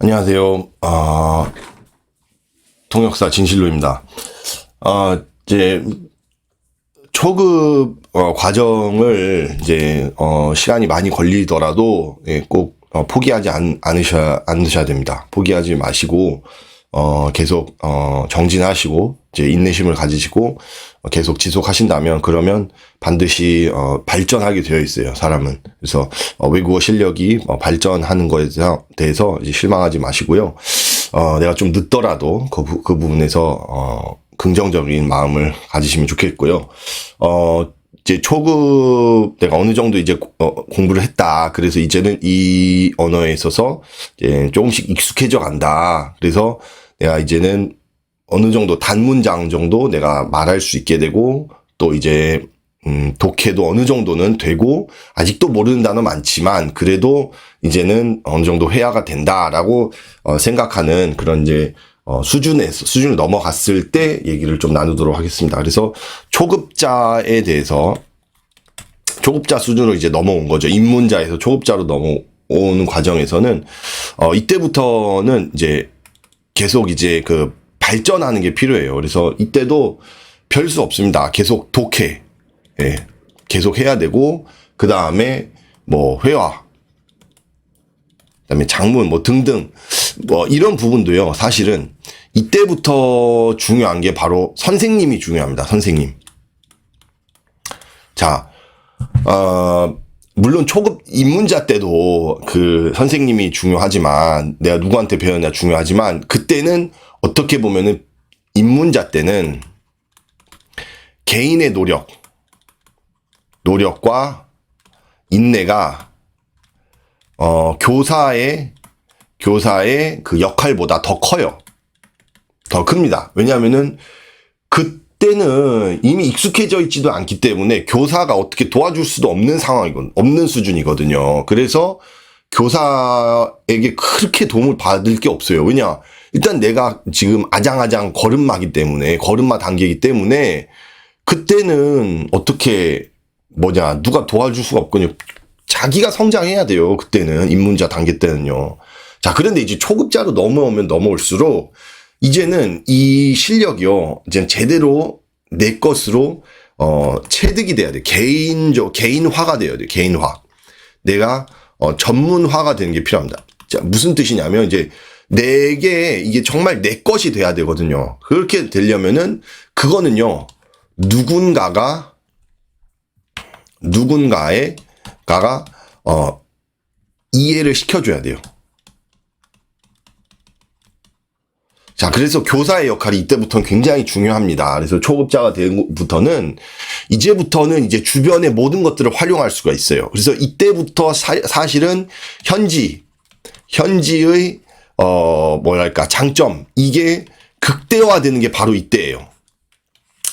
안녕하세요. 통역사 진실로입니다. 이제 초급 과정을 이제 시간이 많이 걸리더라도 꼭 포기하지 않으셔야 됩니다. 포기하지 마시고 계속 정진하시고 이제 인내심을 가지시고 계속 지속하신다면 그러면 반드시 발전하게 되어 있어요, 사람은. 그래서 외국어 실력이 발전하는 거에 대해서 이제 실망하지 마시고요. 내가 좀 늦더라도 그 부분에서 긍정적인 마음을 가지시면 좋겠고요. 이제 초급 내가 어느 정도 이제 공부를 했다. 그래서 이제는 이 언어에 있어서 이제 조금씩 익숙해져 간다. 그래서 내가 이제는 어느 정도 단문장 정도 내가 말할 수 있게 되고 또 이제 독해도 어느 정도는 되고 아직도 모르는 단어 많지만 그래도 이제는 어느 정도 회화가 된다라고 생각하는 그런 이제 수준을 넘어갔을 때 얘기를 좀 나누도록 하겠습니다. 그래서 초급자에 대해서 초급자 수준으로 이제 넘어온 거죠. 입문자에서 초급자로 넘어오는 과정에서는 이때부터는 이제 계속 이제 그 발전하는 게 필요해요. 그래서 이때도 별 수 없습니다. 계속 독해, 계속 해야 되고 그 다음에 뭐 회화, 그다음에 장문 뭐 등등 뭐 이런 부분도요. 사실은 이때부터 중요한 게 바로 선생님이 중요합니다. 선생님. 자, 물론 초급 입문자 때도 그 선생님이 중요하지만 내가 누구한테 배웠냐 중요하지만 그때는 어떻게 보면은 입문자 때는 개인의 노력과 인내가 교사의 그 역할보다 더 커요. 더 큽니다. 왜냐하면은 그때는 이미 익숙해져 있지도 않기 때문에 교사가 어떻게 도와줄 수도 없는 수준이거든요. 그래서 교사에게 그렇게 도움을 받을 게 없어요. 왜냐? 일단 내가 지금 아장아장 걸음마기 때문에, 걸음마 단계이기 때문에, 그때는 어떻게, 누가 도와줄 수가 없거든요. 자기가 성장해야 돼요. 그때는, 입문자 단계 때는요. 자, 그런데 이제 초급자로 넘어오면 넘어올수록, 이제는 이 실력이요, 이제 제대로 내 것으로, 체득이 돼야 돼. 개인화가 돼야 돼. 개인화. 내가, 전문화가 되는 게 필요합니다. 자, 무슨 뜻이냐면, 이제, 이게 정말 내 것이 돼야 되거든요. 그렇게 되려면은, 그거는요, 누군가가, 이해를 시켜줘야 돼요. 자, 그래서 교사의 역할이 이때부터는 굉장히 중요합니다. 그래서 초급자가 되부터는, 이제부터는 이제 주변의 모든 것들을 활용할 수가 있어요. 그래서 이때부터 사실은 현지의, 장점, 이게 극대화되는 게 바로 이때예요.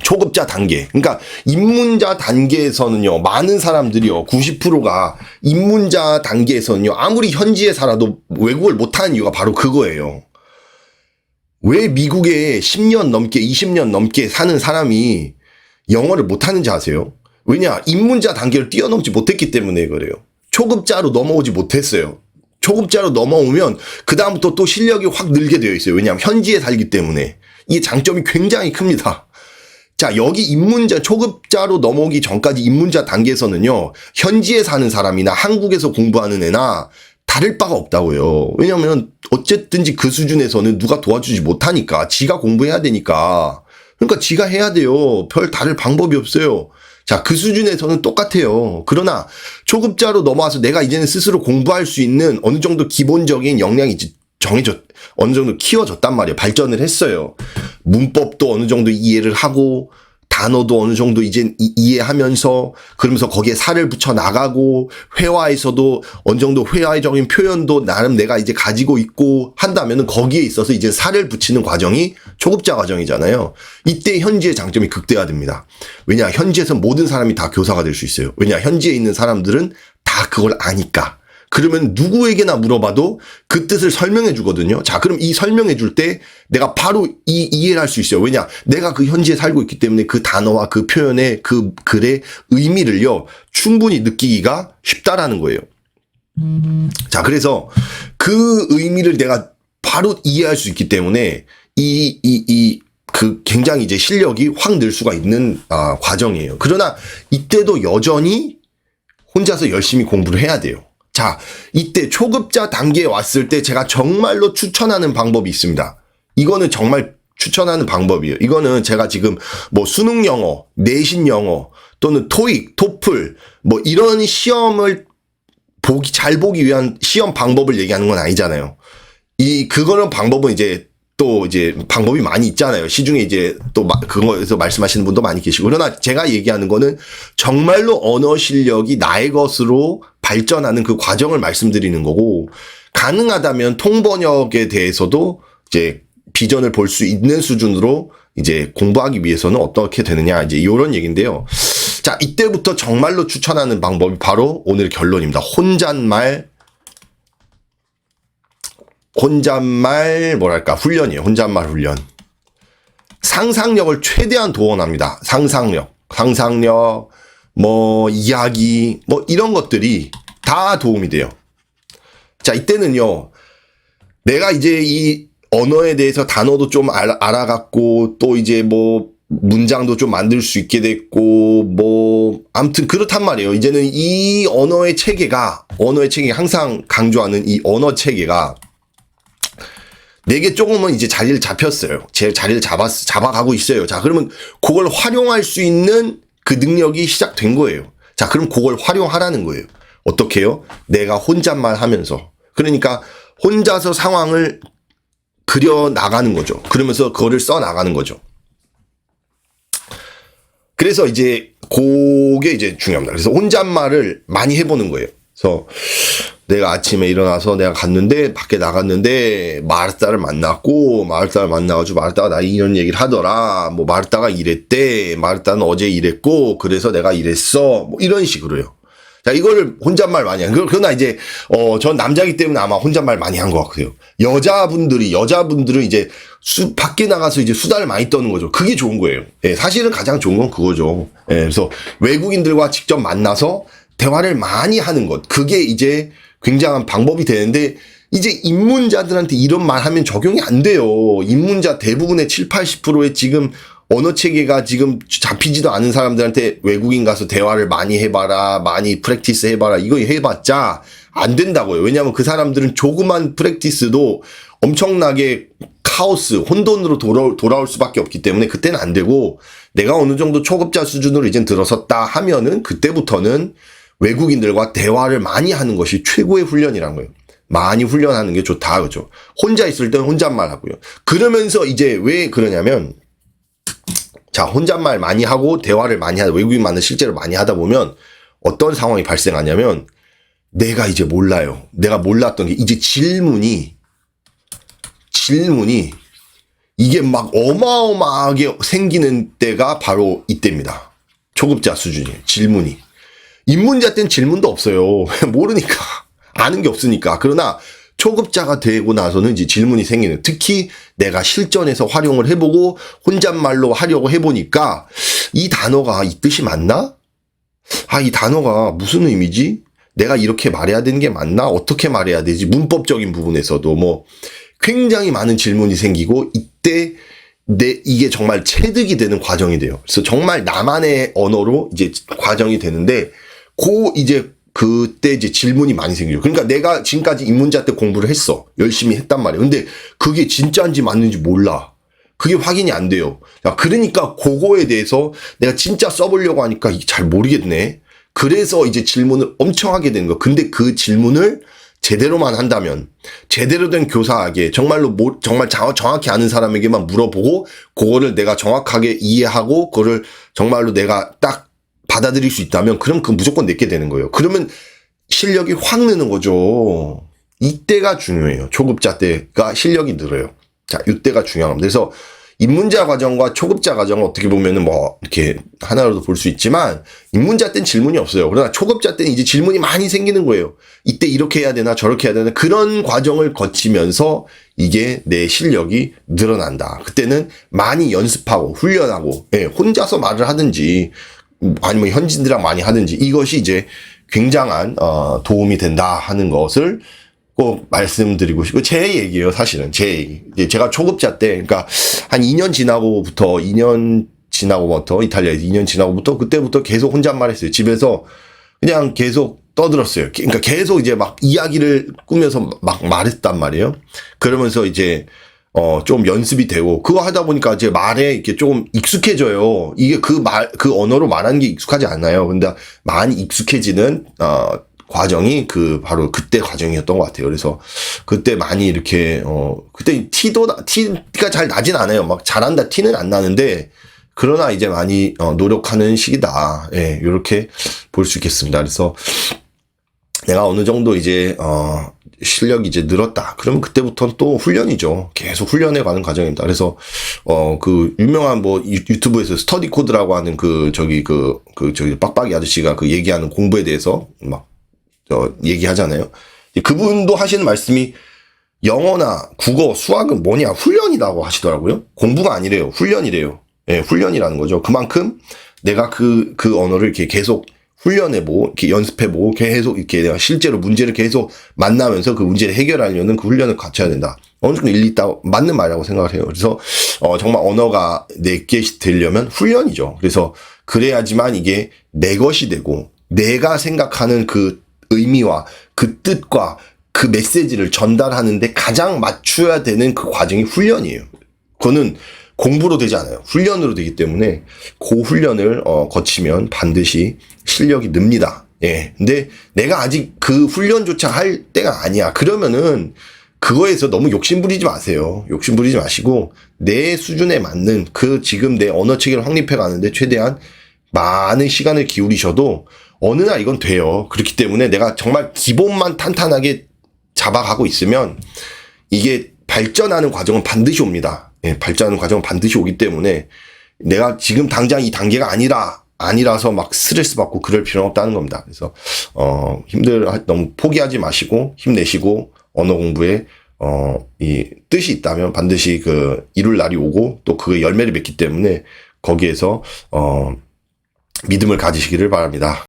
초급자 단계. 그러니까 입문자 단계에서는요. 많은 사람들이요. 90%가 입문자 단계에서는요. 아무리 현지에 살아도 외국어를 못하는 이유가 바로 그거예요. 왜 미국에 10년 넘게 20년 넘게 사는 사람이 영어를 못하는지 아세요? 왜냐? 입문자 단계를 뛰어넘지 못했기 때문에 그래요. 초급자로 넘어오지 못했어요. 초급자로 넘어오면 그 다음부터 또 실력이 확 늘게 되어 있어요. 왜냐하면 현지에 살기 때문에. 이게 장점이 굉장히 큽니다. 자, 여기 초급자로 넘어오기 전까지 입문자 단계에서는요, 현지에 사는 사람이나 한국에서 공부하는 애나 다를 바가 없다고요. 왜냐면 어쨌든지 그 수준에서는 누가 도와주지 못하니까 지가 공부해야 되니까. 그러니까 지가 해야 돼요. 별 다를 방법이 없어요. 자, 그 수준에서는 똑같아요. 그러나 초급자로 넘어와서 내가 이제는 스스로 공부할 수 있는 어느 정도 기본적인 역량이 어느 정도 키워졌단 말이에요. 발전을 했어요. 문법도 어느 정도 이해를 하고 단어도 어느 정도 이제 이해하면서 그러면서 거기에 살을 붙여 나가고 회화에서도 어느 정도 회화적인 표현도 나름 내가 이제 가지고 있고 한다면은 거기에 있어서 이제 살을 붙이는 과정이 초급자 과정이잖아요. 이때 현지의 장점이 극대화됩니다. 왜냐? 현지에서 모든 사람이 다 교사가 될 수 있어요. 왜냐? 현지에 있는 사람들은 다 그걸 아니까. 그러면 누구에게나 물어봐도 그 뜻을 설명해 주거든요. 자, 그럼 이 설명해 줄 때 내가 바로 이해를 할 수 있어요. 왜냐? 내가 그 현지에 살고 있기 때문에 그 단어와 그 표현의 그 글의 의미를요, 충분히 느끼기가 쉽다라는 거예요. 자, 그래서 그 의미를 내가 바로 이해할 수 있기 때문에 그 굉장히 이제 실력이 확 늘 수가 있는 과정이에요. 그러나 이때도 여전히 혼자서 열심히 공부를 해야 돼요. 자, 이때 초급자 단계에 왔을 때 제가 정말로 추천하는 방법이 있습니다. 이거는 정말 추천하는 방법이에요. 이거는 제가 지금 뭐 수능 영어, 내신 영어 또는 토익, 토플 뭐 이런 시험을 잘 보기 위한 시험 방법을 얘기하는 건 아니잖아요. 그거는 방법은 또 방법이 많이 있잖아요. 시중에 또 그거에서 말씀하시는 분도 많이 계시고. 그러나 제가 얘기하는 거는 정말로 언어 실력이 나의 것으로 발전하는 그 과정을 말씀드리는 거고, 가능하다면 통번역에 대해서도 비전을 볼 수 있는 수준으로 공부하기 위해서는 어떻게 되느냐, 이런 얘기인데요. 자, 이때부터 정말로 추천하는 방법이 바로 오늘 결론입니다. 혼잣말 훈련이에요. 혼잣말 훈련. 상상력을 최대한 도원합니다. 상상력, 이야기, 이런 것들이 다 도움이 돼요. 자, 이때는요, 내가 이 언어에 대해서 단어도 좀 알아갔고, 또 문장도 좀 만들 수 있게 됐고, 아무튼 그렇단 말이에요. 이제는 이 언어의 체계가 항상 강조하는 이 언어 체계가 내게 조금은 자리를 잡혔어요. 제 자리를 잡아가고 있어요. 자, 그러면 그걸 활용할 수 있는 그 능력이 시작된 거예요. 자, 그럼 그걸 활용하라는 거예요. 어떻게 해요? 내가 혼잣말 하면서. 그러니까 혼자서 상황을 그려 나가는 거죠. 그러면서 그거를 써 나가는 거죠. 그래서 그게 중요합니다. 그래서 혼잣말을 많이 해보는 거예요. 그래서 내가 아침에 일어나서 내가 밖에 나갔는데 마르타를 만나가지고 마르타가 나 이런 얘기를 하더라. 마르타가 이랬대. 마르타는 어제 이랬고, 그래서 내가 이랬어. 이런 식으로요. 자, 이거를 혼잣말 많이 그러나 전 남자이기 때문에 아마 혼잣말 많이 한 것 같아요. 여자분들은 밖에 나가서 수다를 많이 떠는 거죠. 그게 좋은 거예요. 예, 사실은 가장 좋은 건 그거죠. 예, 그래서 외국인들과 직접 만나서 대화를 많이 하는 것. 그게 굉장한 방법이 되는데, 입문자들한테 이런 말 하면 적용이 안 돼요. 입문자 대부분의 70~80%의 지금 언어 체계가 잡히지도 않은 사람들한테 외국인 가서 대화를 많이 해봐라, 많이 프랙티스 해봐라, 이거 해봤자 안 된다고요. 왜냐하면 그 사람들은 조그만 프랙티스도 엄청나게 혼돈으로 돌아올 수밖에 없기 때문에 그때는 안 되고, 내가 어느 정도 초급자 수준으로 이젠 들어섰다 하면은 그때부터는 외국인들과 대화를 많이 하는 것이 최고의 훈련이란 거예요. 많이 훈련하는 게 좋다, 그죠? 혼자 있을 때는 혼잣말 하고요. 그러면서 왜 그러냐면, 자, 혼잣말 많이 하고 대화를 많이 외국인 만나 실제로 많이 하다 보면 어떤 상황이 발생하냐면, 내가 몰라요. 내가 몰랐던 게 질문이 이게 막 어마어마하게 생기는 때가 바로 이때입니다. 초급자 수준이에요. 질문이. 입문자 때는 질문도 없어요. 모르니까. 아는 게 없으니까. 그러나 초급자가 되고 나서는 질문이 생기는. 특히 내가 실전에서 활용을 해보고 혼잣말로 하려고 해보니까 이 단어가 이 뜻이 맞나? 이 단어가 무슨 의미지? 내가 이렇게 말해야 되는 게 맞나? 어떻게 말해야 되지? 문법적인 부분에서도 굉장히 많은 질문이 생기고, 이때 이게 정말 체득이 되는 과정이 돼요. 그래서 정말 나만의 언어로 과정이 되는데, 그때 질문이 많이 생기죠. 그러니까 내가 지금까지 입문자 때 공부를 했어. 열심히 했단 말이에요. 근데 그게 진짜인지 맞는지 몰라. 그게 확인이 안 돼요. 그러니까 그거에 대해서 내가 진짜 써보려고 하니까 잘 모르겠네. 그래서 질문을 엄청 하게 되는 거예요. 근데 그 질문을 제대로만 한다면, 제대로 된 교사에게 정말 정확히 아는 사람에게만 물어보고, 그거를 내가 정확하게 이해하고, 그거를 정말로 내가 딱 받아들일 수 있다면, 그럼 무조건 내게 되는 거예요. 그러면 실력이 확 느는 거죠. 이때가 중요해요. 초급자 때가 실력이 늘어요. 자, 이때가 중요합니다. 그래서 입문자 과정과 초급자 과정은 어떻게 보면은 이렇게 하나로도 볼 수 있지만, 입문자 때는 질문이 없어요. 그러나 초급자 때는 질문이 많이 생기는 거예요. 이때 이렇게 해야 되나 저렇게 해야 되나, 그런 과정을 거치면서 이게 내 실력이 늘어난다. 그때는 많이 연습하고 훈련하고, 혼자서 말을 하든지 아니면 현지인들이랑 많이 하든지, 이것이 굉장한 도움이 된다 하는 것을 꼭 말씀드리고 싶고, 제 얘기예요, 사실은. 제 얘기. 이제 제가 초급자 때, 그러니까 한 2년 지나고부터 이탈리아에서 2년 지나고부터 그때부터 계속 혼잣말 했어요. 집에서 그냥 계속 떠들었어요. 그러니까 계속 이제 막 이야기를 꾸며서 막 말했단 말이에요. 그러면서 이제 좀 연습이 되고, 그거 하다 보니까 이제 말에 이렇게 조금 익숙해져요. 이게 그 언어로 말하는 게 익숙하지 않나요? 근데 많이 익숙해지는, 과정이 바로 그때 과정이었던 것 같아요. 그래서 그때 많이 이렇게, 그때 티가 잘 나진 않아요. 막 잘한다 티는 안 나는데, 그러나 이제 많이, 노력하는 시기다. 예, 요렇게 볼 수 있겠습니다. 그래서 내가 어느 정도 이제, 실력이 이제 늘었다. 그러면 그때부터는 또 훈련이죠. 계속 훈련해 가는 과정입니다. 그래서, 그, 유명한 유튜브에서 스터디 코드라고 하는 저기 빡빡이 아저씨가 얘기하는 공부에 대해서 막, 얘기하잖아요. 그분도 하시는 말씀이 영어나 국어, 수학은 뭐냐? 훈련이라고 하시더라고요. 공부가 아니래요. 훈련이래요. 예, 훈련이라는 거죠. 그만큼 내가 그 언어를 이렇게 계속 훈련해보고, 이렇게 연습해보고, 계속 이렇게 내가 실제로 문제를 계속 만나면서 그 문제를 해결하려는 그 훈련을 갖춰야 된다. 어느 정도 일리 있다고, 맞는 말이라고 생각을 해요. 그래서, 정말 언어가 내게 되려면 훈련이죠. 그래서, 그래야지만 이게 내 것이 되고, 내가 생각하는 그 의미와 그 뜻과 그 메시지를 전달하는데 가장 맞춰야 되는 그 과정이 훈련이에요. 그거는 공부로 되지 않아요. 훈련으로 되기 때문에 그 훈련을 거치면 반드시 실력이 늡니다. 예. 근데 내가 아직 그 훈련조차 할 때가 아니야. 그러면은 그거에서 너무 욕심 부리지 마세요. 욕심 부리지 마시고 내 수준에 맞는 지금 내 언어 체계를 확립해 가는데 최대한 많은 시간을 기울이셔도 어느 날 이건 돼요. 그렇기 때문에 내가 정말 기본만 탄탄하게 잡아가고 있으면 이게 발전하는 과정은 반드시 옵니다. 예, 발전하는 과정은 반드시 오기 때문에 내가 지금 당장 이 단계가 아니라서 막 스트레스 받고 그럴 필요는 없다는 겁니다. 그래서, 너무 포기하지 마시고 힘내시고 언어 공부에, 이 뜻이 있다면 반드시 이룰 날이 오고 또 그 열매를 맺기 때문에 거기에서, 믿음을 가지시기를 바랍니다.